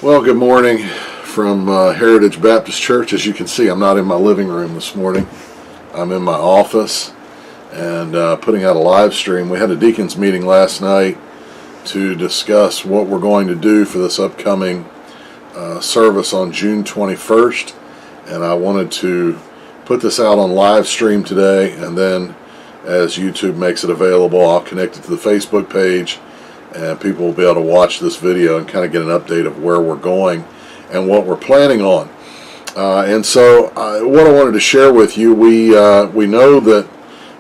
Well, good morning from Heritage Baptist Church. As you can see, I'm not in my living room this morning. I'm in my office and putting out a live stream. We had a deacons meeting last night to discuss what we're going to do for this upcoming service on June 21st. And I wanted to put this out on live stream today, and then as YouTube makes it available, I'll connect it to the Facebook page, and people will be able to watch this video and kind of get an update of where we're going and what we're planning on. And so what I wanted to share with you, we know that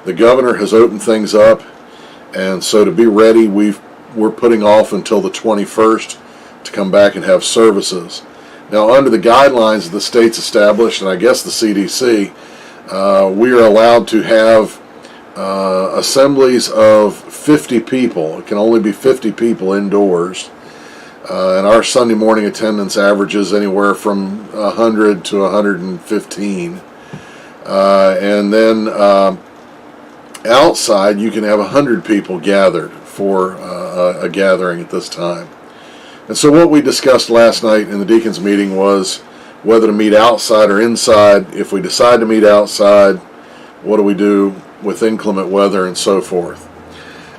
the governor has opened things up, and so to be ready, we're putting off until the 21st to come back and have services. Now, under the guidelines that the state's established, and I guess the CDC, we are allowed to have assemblies of 50 people. It can only be 50 people indoors. And our Sunday morning attendance averages anywhere from 100 to 115. And then outside, you can have 100 people gathered for a gathering at this time. And so what we discussed last night in the deacons meeting was whether to meet outside or inside. If we decide to meet outside, what do we do with inclement weather and so forth?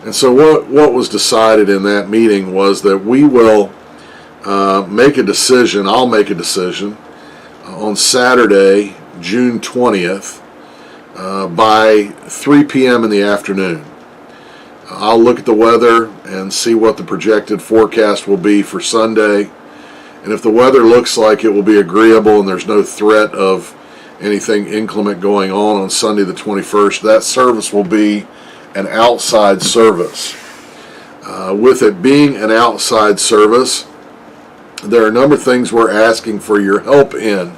And so what was decided in that meeting was that we will make a decision, I'll make a decision, on Saturday, June 20th, by 3 p.m. in the afternoon. I'll look at the weather and see what the projected forecast will be for Sunday. And if the weather looks like it will be agreeable and there's no threat of anything inclement going on Sunday the 21st, that service will be an outside service. With it being an outside service, there are a number of things we're asking for your help in.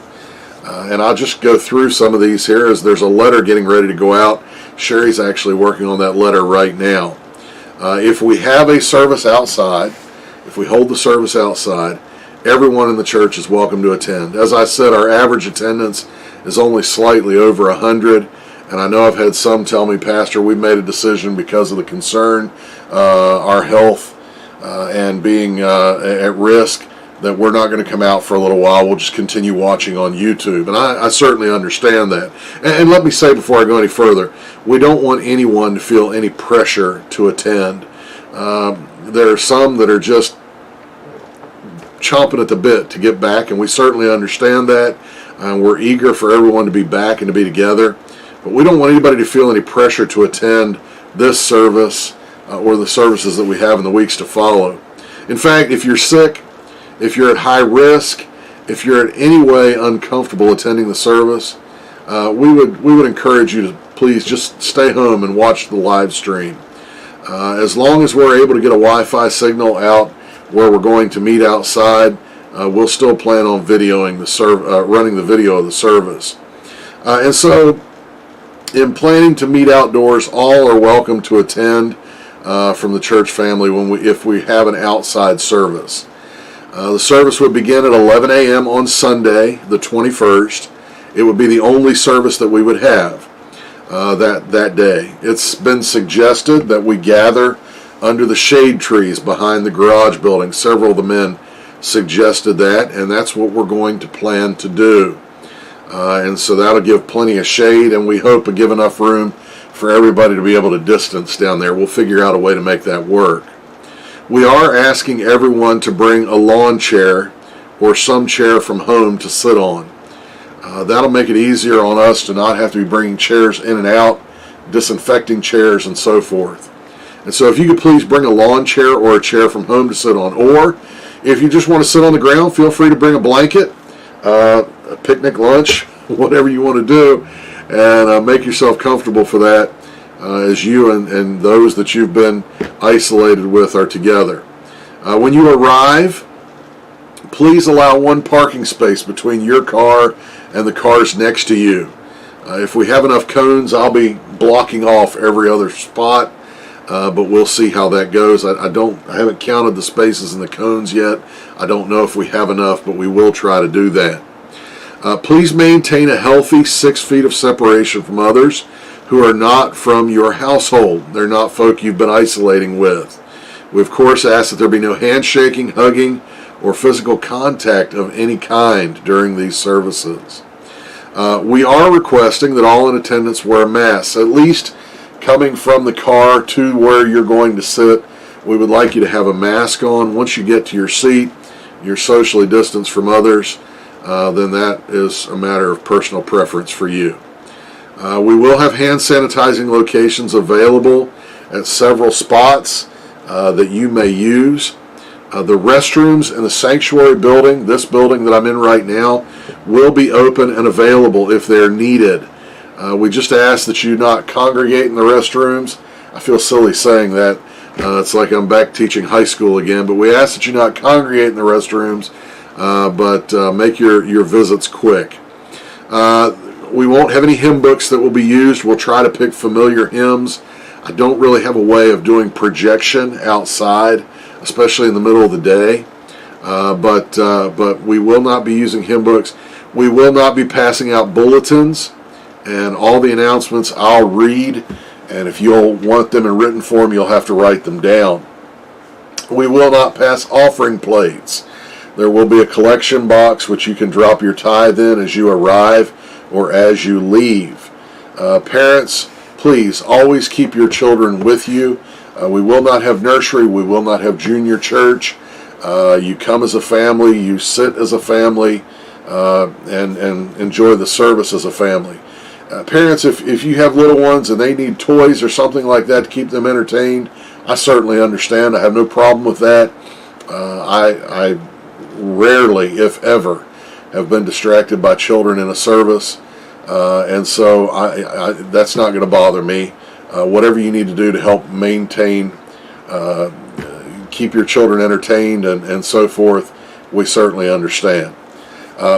And I'll just go through some of these here as there's a letter getting ready to go out. Sherry's actually working on that letter right now. If we have a service outside, if we hold the service outside, everyone in the church is welcome to attend. As I said, our average attendance is only slightly over 100, and I know I've had some tell me, Pastor, we made a decision because of the concern, our health, and being at risk, that we're not going to come out for a little while. We'll just continue watching on YouTube. And I certainly understand that. And let me say before I go any further, we don't want anyone to feel any pressure to attend. There are some that are just chomping at the bit to get back, and we certainly understand that. We're eager for everyone to be back and to be together. But we don't want anybody to feel any pressure to attend this service or the services that we have in the weeks to follow. In fact, if you're sick, if you're at high risk, if you're in any way uncomfortable attending the service, we would encourage you to please just stay home and watch the live stream. As long as we're able to get a Wi-Fi signal out where we're going to meet outside, we'll still plan on videoing running the video of the service. And so, in planning to meet outdoors, all are welcome to attend from the church family if we have an outside service. The service would begin at 11 a.m. on Sunday, the 21st. It would be the only service that we would have that day. It's been suggested that we gather under the shade trees behind the garage building. Several of the men suggested that, and that's what we're going to plan to do. And so that'll give plenty of shade, and we hope to give enough room for everybody to be able to distance down there. We'll figure out a way to make that work. We are asking everyone to bring a lawn chair or some chair from home to sit on. That'll make it easier on us to not have to be bringing chairs in and out, disinfecting chairs and so forth. And so if you could please bring a lawn chair or a chair from home to sit on, or if you just want to sit on the ground, feel free to bring a blanket, a picnic lunch, whatever you want to do, and make yourself comfortable for that as you and those that you've been isolated with are together. When you arrive, please allow one parking space between your car and the cars next to you. If we have enough cones, I'll be blocking off every other spot, but we'll see how that goes. I haven't counted the spaces in the cones yet. I don't know if we have enough, but we will try to do that. Please maintain a healthy 6 feet of separation from others who are not from your household. They're not folk you've been isolating with. We, of course, ask that there be no handshaking, hugging, or physical contact of any kind during these services. We are requesting that all in attendance wear masks, at least coming from the car to where you're going to sit. We would like you to have a mask on. Once you get to your seat, you're socially distanced from others, then that is a matter of personal preference for you. We will have hand sanitizing locations available at several spots that you may use. The restrooms in the sanctuary building, this building that I'm in right now, will be open and available if they're needed. We just ask that you not congregate in the restrooms. I feel silly saying that. It's like I'm back teaching high school again, but we ask that you not congregate in the restrooms, but make your visits quick. We won't have any hymn books that will be used. We'll try to pick familiar hymns. I don't really have a way of doing projection outside, especially in the middle of the day, but we will not be using hymn books. We will not be passing out bulletins, and all the announcements I'll read, and if you'll want them in written form, you'll have to write them down. We will not pass offering plates. There will be a collection box which you can drop your tithe in as you arrive or as you leave. Parents, please always keep your children with you. We will not have nursery. We will not have junior church. You come as a family. You sit as a family and enjoy the service as a family. Parents, if you have little ones and they need toys or something like that to keep them entertained, I certainly understand. I have no problem with that. I rarely, if ever, have been distracted by children in a service, and so that's not going to bother me. Whatever you need to do to help maintain, keep your children entertained and so forth, we certainly understand.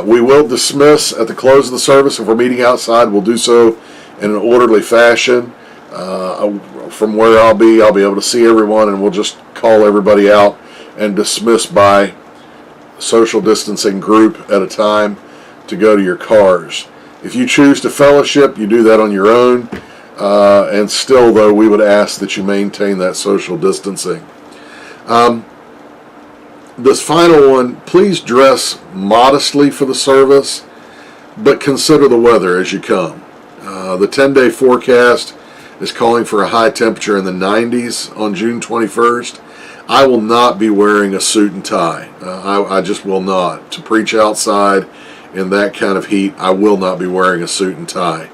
We will dismiss at the close of the service. If we're meeting outside, we'll do so in an orderly fashion. From where I'll be able to see everyone, and we'll just call everybody out and dismiss by social distancing group at a time to go to your cars. If you choose to fellowship, you do that on your own, and still, though, we would ask that you maintain that social distancing. This final one, please dress modestly for the service, but consider the weather as you come. The 10-day forecast is calling for a high temperature in the 90s on June 21st. I will not be wearing a suit and tie. I just will not. To preach outside in that kind of heat, I will not be wearing a suit and tie.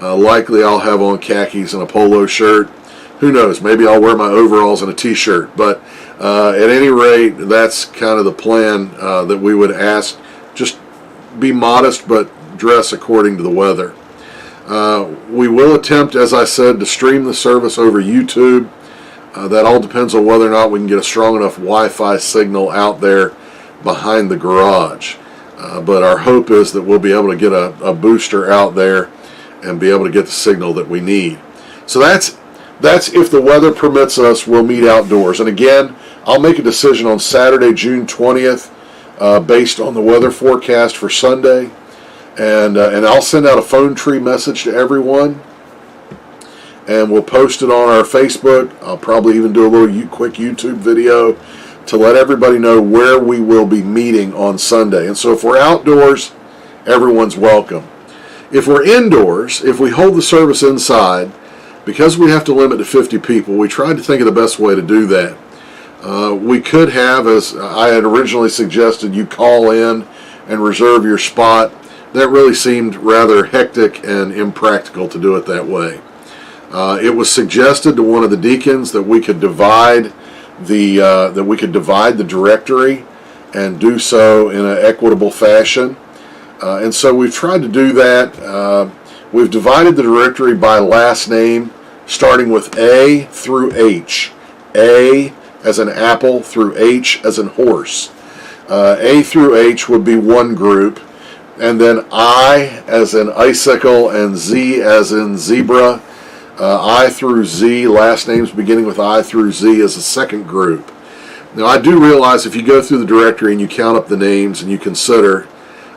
Likely I'll have on khakis and a polo shirt. Who knows? Maybe I'll wear my overalls and a t-shirt. But at any rate, that's kind of the plan that we would ask. Just be modest, but dress according to the weather. We will attempt, as I said, to stream the service over YouTube. That all depends on whether or not we can get a strong enough Wi-Fi signal out there behind the garage. But our hope is that we'll be able to get a booster out there and be able to get the signal that we need. So that's if the weather permits us, we'll meet outdoors. And again, I'll make a decision on Saturday, June 20th, based on the weather forecast for Sunday. And I'll send out a phone tree message to everyone, and we'll post it on our Facebook. I'll probably even do a little quick YouTube video to let everybody know where we will be meeting on Sunday. And so if we're outdoors, everyone's welcome. If we're indoors, if we hold the service inside, because we have to limit to 50 people, we tried to think of the best way to do that. We could have, as I had originally suggested, you call in and reserve your spot. That really seemed rather hectic and impractical to do it that way. It was suggested to one of the deacons that we could divide the directory and do so in an equitable fashion. And so we've tried to do that. We've divided the directory by last name, starting with A through H. A as in apple through H as in horse. A through H would be one group, and then I as in icicle and Z as in zebra. I through Z, last names beginning with I through Z, is a second group. Now I do realize if you go through the directory and you count up the names and you consider,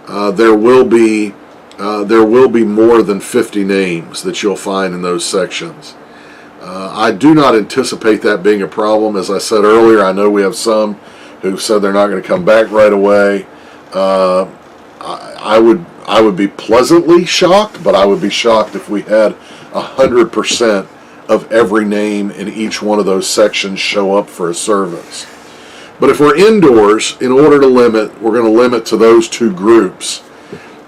there will be more than 50 names that you'll find in those sections. I do not anticipate that being a problem. As I said earlier, I know we have some who said they're not going to come back right away. I would be pleasantly shocked, but I would be shocked if we had 100% of every name in each one of those sections show up for a service. But if we're indoors, in order to limit, we're going to limit to those two groups.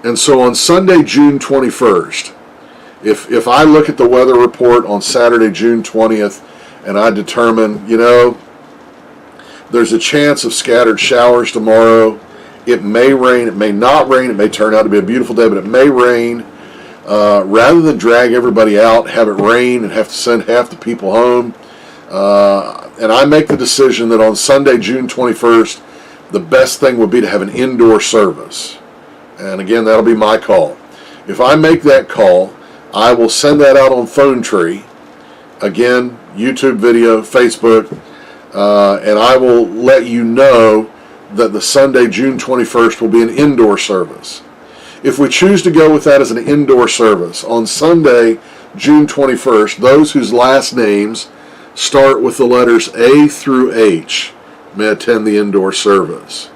And so on Sunday, June 21st, if I look at the weather report on Saturday, June 20th, and I determine, there's a chance of scattered showers tomorrow. It may rain, it may not rain, it may turn out to be a beautiful day, but it may rain. Rather than drag everybody out, have it rain, and have to send half the people home, and I make the decision that on Sunday, June 21st, the best thing would be to have an indoor service. And again, that'll be my call. If I make that call, I will send that out on Phone Tree. Again, YouTube video, Facebook, and I will let you know that the Sunday, June 21st, will be an indoor service. If we choose to go with that as an indoor service, on Sunday, June 21st, those whose last names start with the letters A through H may attend the indoor service.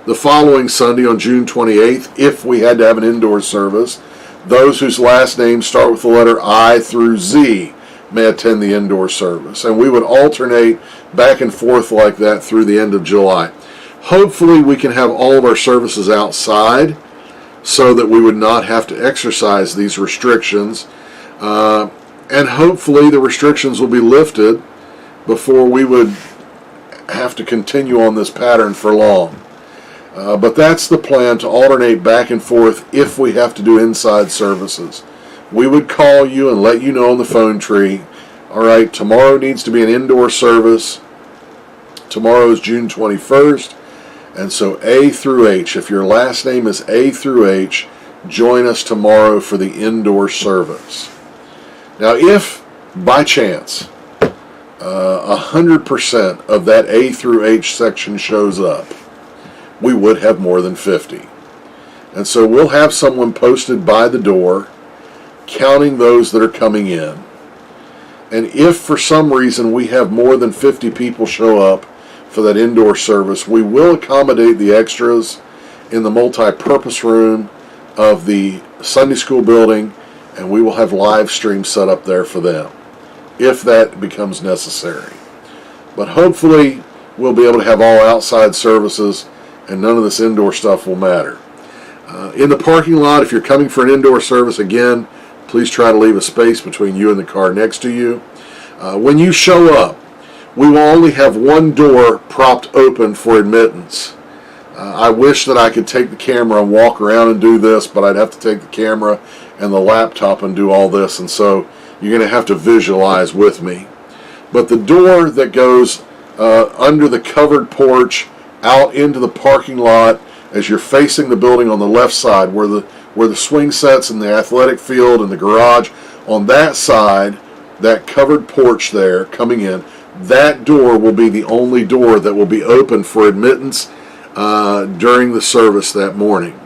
The following Sunday, on June 28th, if we had to have an indoor service, those whose last names start with the letter I through Z may attend the indoor service. And we would alternate back and forth like that through the end of July. Hopefully we can have all of our services outside so that we would not have to exercise these restrictions. And hopefully the restrictions will be lifted before we would have to continue on this pattern for long. But that's the plan, to alternate back and forth if we have to do inside services. We would call you and let you know on the Phone Tree, all right, tomorrow needs to be an indoor service. Tomorrow is June 21st. And so A through H, if your last name is A through H, join us tomorrow for the indoor service. Now, if by chance 100% of that A through H section shows up, we would have more than 50. And so we'll have someone posted by the door counting those that are coming in. And if for some reason we have more than 50 people show up for that indoor service, we will accommodate the extras in the multi-purpose room of the Sunday school building, and we will have live stream set up there for them if that becomes necessary. But hopefully we'll be able to have all outside services and none of this indoor stuff will matter. In the parking lot, if you're coming for an indoor service, again, please try to leave a space between you and the car next to you. When you show up, we will only have one door propped open for admittance. I wish that I could take the camera and walk around and do this, but I'd have to take the camera and the laptop and do all this, and so you're going to have to visualize with me. But the door that goes under the covered porch out into the parking lot as you're facing the building on the left side, where the swing sets and the athletic field and the garage, on that side, that covered porch there coming in, that door will be the only door that will be open for admittance during the service that morning.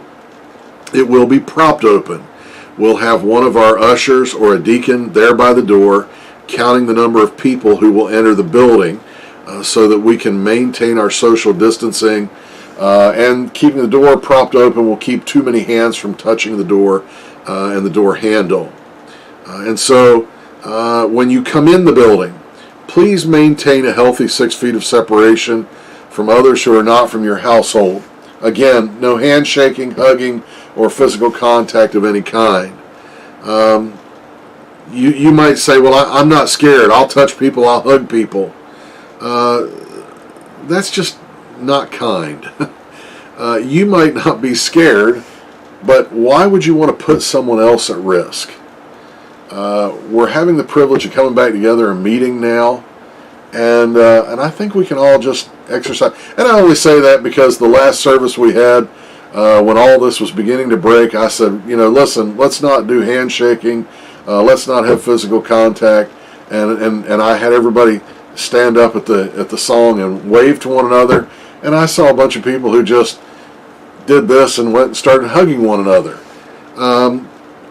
It will be propped open. We'll have one of our ushers or a deacon there by the door counting the number of people who will enter the building so that we can maintain our social distancing, and keeping the door propped open will keep too many hands from touching the door and the door handle. And so when you come in the building, please maintain a healthy 6 feet of separation from others who are not from your household. Again, no handshaking, hugging, or physical contact of any kind. You might say, well, I'm not scared. I'll touch people, I'll hug people. That's just not kind. You might not be scared, but why would you want to put someone else at risk? We're having the privilege of coming back together and meeting now, and I think we can all just exercise. And I only say that because the last service we had, when all this was beginning to break, I said, listen, let's not do handshaking, let's not have physical contact, and I had everybody stand up at the song and wave to one another, and I saw a bunch of people who just did this and went and started hugging one another.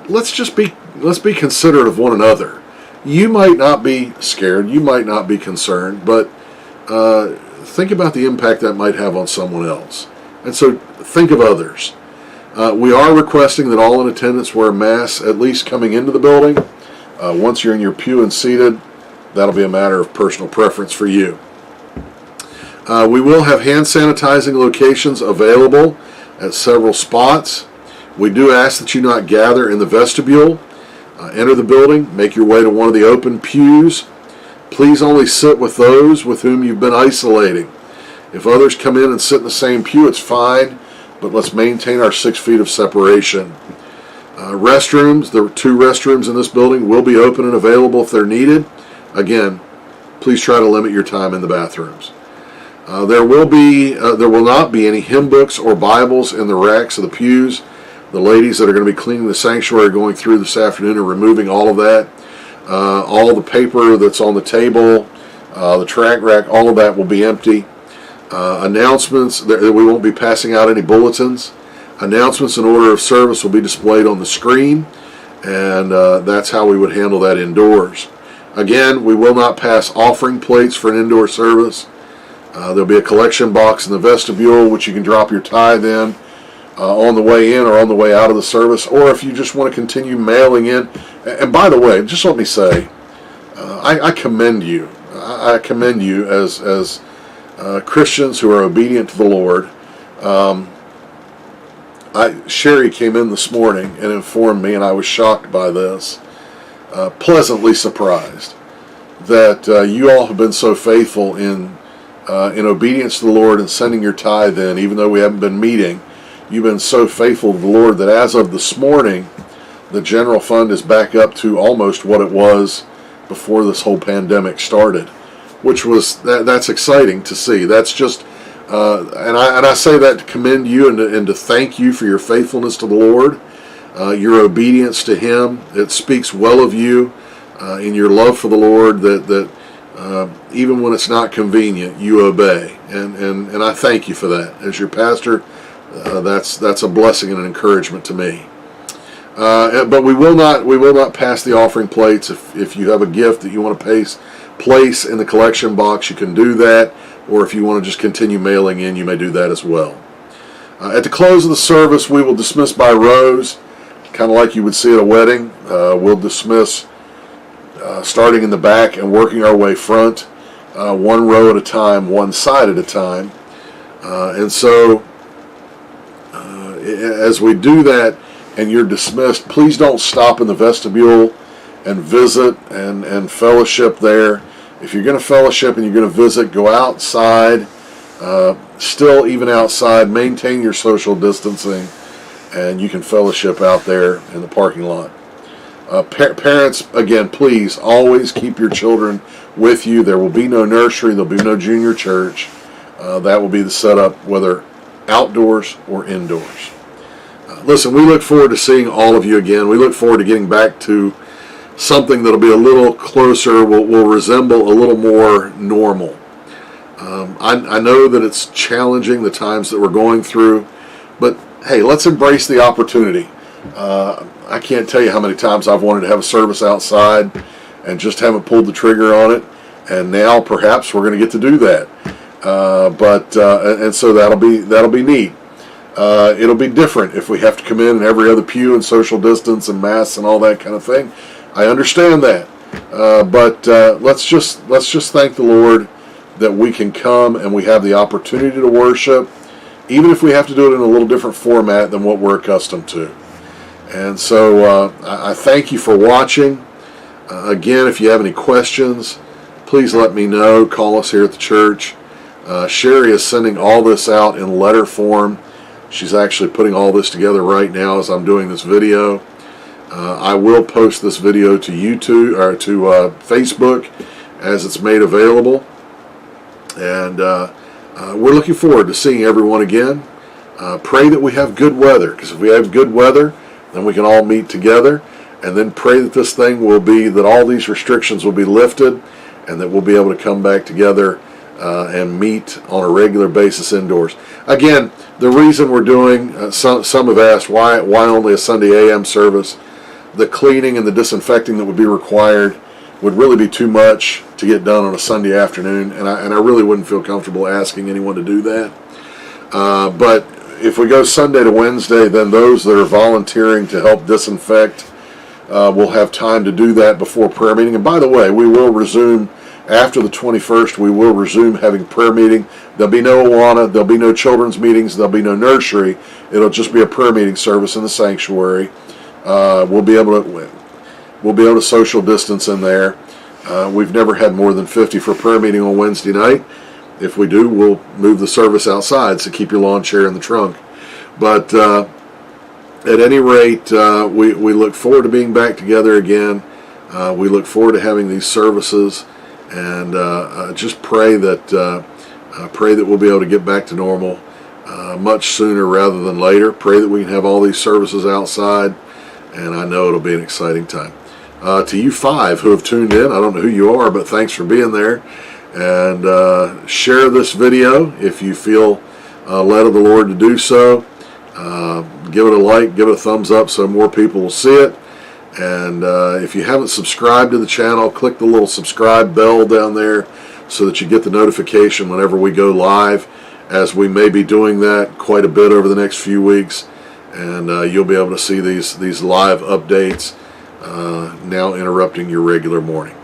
Let's be considerate of one another. You might not be scared, you might not be concerned, but think about the impact that might have on someone else. And so think of others. We are requesting that all in attendance wear masks, at least coming into the building. Once you're in your pew and seated, that'll be a matter of personal preference for you. We will have hand sanitizing locations available at several spots. We do ask that you not gather in the vestibule. Enter the building, make your way to one of the open pews. Please only sit with those with whom you've been isolating. If others come in and sit in the same pew, it's fine, but let's maintain our 6 feet of separation. Restrooms, there are 2 restrooms in this building, will be open and available if they're needed. Again, please try to limit your time in the bathrooms. There will not be any hymn books or Bibles in the racks of the pews. The ladies that are going to be cleaning the sanctuary going through this afternoon are removing all of that. All the paper that's on the table, the track rack, all of that will be empty. Announcements, we won't be passing out any bulletins. Announcements and order of service will be displayed on the screen, and that's how we would handle that indoors. Again, we will not pass offering plates for an indoor service. There'll be a collection box in the vestibule which you can drop your tithe in on the way in or on the way out of the service, or if you just want to continue mailing in. And by the way, just let me say, I commend you. I commend you as Christians who are obedient to the Lord. Sherry came in this morning and informed me, and I was shocked by this, pleasantly surprised that you all have been so faithful in obedience to the Lord and sending your tithe in, even though we haven't been meeting. You've been so faithful to the Lord that as of this morning, the general fund is back up to almost what it was before this whole pandemic started, which was that's exciting to see. That's just and I say that to commend you and to thank you for your faithfulness to the Lord, your obedience to Him. It speaks well of you in your love for the Lord. That even when it's not convenient, you obey, and I thank you for that. As your pastor, that's a blessing and an encouragement to me. But we will not pass the offering plates. If you have a gift that you want to place in the collection box, you can do that. Or if you want to just continue mailing in, you may do that as well. At the close of the service, we will dismiss by rows, kind of like you would see at a wedding. We'll dismiss starting in the back and working our way front, one row at a time, one side at a time. And so as we do that and you're dismissed, please don't stop in the vestibule and visit and fellowship there. If you're going to fellowship and you're going to visit, go outside. Still, even outside, maintain your social distancing, and you can fellowship out there in the parking lot. Parents, again, please always keep your children with you. There will be no nursery. There will be no junior church. That will be the setup, whether outdoors or indoors. Listen, we look forward to seeing all of you again. We look forward to getting back to something that'll be a little closer, will resemble a little more normal. I know that it's challenging, the times that we're going through, but hey, let's embrace the opportunity. I can't tell you how many times I've wanted to have a service outside and just haven't pulled the trigger on it, and now perhaps we're going to get to do that. And so that'll be neat. It'll be different if we have to come in every other pew and social distance and masks and all that kind of thing. I understand that, but let's just thank the Lord that we can come and we have the opportunity to worship, even if we have to do it in a little different format than what we're accustomed to. And so I thank you for watching. Again, if you have any questions, please let me know. Call us here at the church. Sherry is sending all this out in letter form. She's actually putting all this together right now as I'm doing this video. I will post this video to YouTube or to Facebook as it's made available, and we're looking forward to seeing everyone again. Pray that we have good weather, because if we have good weather, then we can all meet together, and then pray that this thing will be, that all these restrictions will be lifted, and that we'll be able to come back together and meet on a regular basis indoors. Again, the reason we're doing, some have asked why only a Sunday AM service. The cleaning and the disinfecting that would be required would really be too much to get done on a Sunday afternoon, and I really wouldn't feel comfortable asking anyone to do that. But if we go Sunday to Wednesday, then those that are volunteering to help disinfect will have time to do that before prayer meeting. And by the way, we will resume after the 21st. We will resume having prayer meeting. There'll be no Awana. There'll be no children's meetings. There'll be no nursery. It'll just be a prayer meeting service in the sanctuary. We'll be able to social distance in there. We've never had more than 50 for prayer meeting on Wednesday night. If we do, we'll move the service outside, so keep your lawn chair in the trunk. But at any rate, we look forward to being back together again. We look forward to having these services, and just pray that we'll be able to get back to normal much sooner rather than later. Pray that we can have all these services outside, and I know it'll be an exciting time. To you 5 who have tuned in, I don't know who you are, but thanks for being there. And share this video if you feel led of the Lord to do so. Give it a like, give it a thumbs up so more people will see it. And if you haven't subscribed to the channel, click the little subscribe bell down there so that you get the notification whenever we go live, as we may be doing that quite a bit over the next few weeks. And you'll be able to see these live updates now interrupting your regular morning.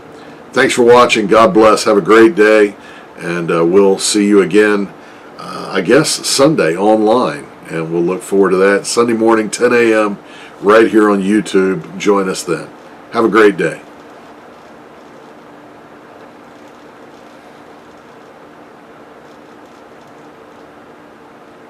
Thanks for watching. God bless. Have a great day. And we'll see you again, I guess, Sunday online. And we'll look forward to that. Sunday morning, 10 a.m., right here on YouTube. Join us then. Have a great day.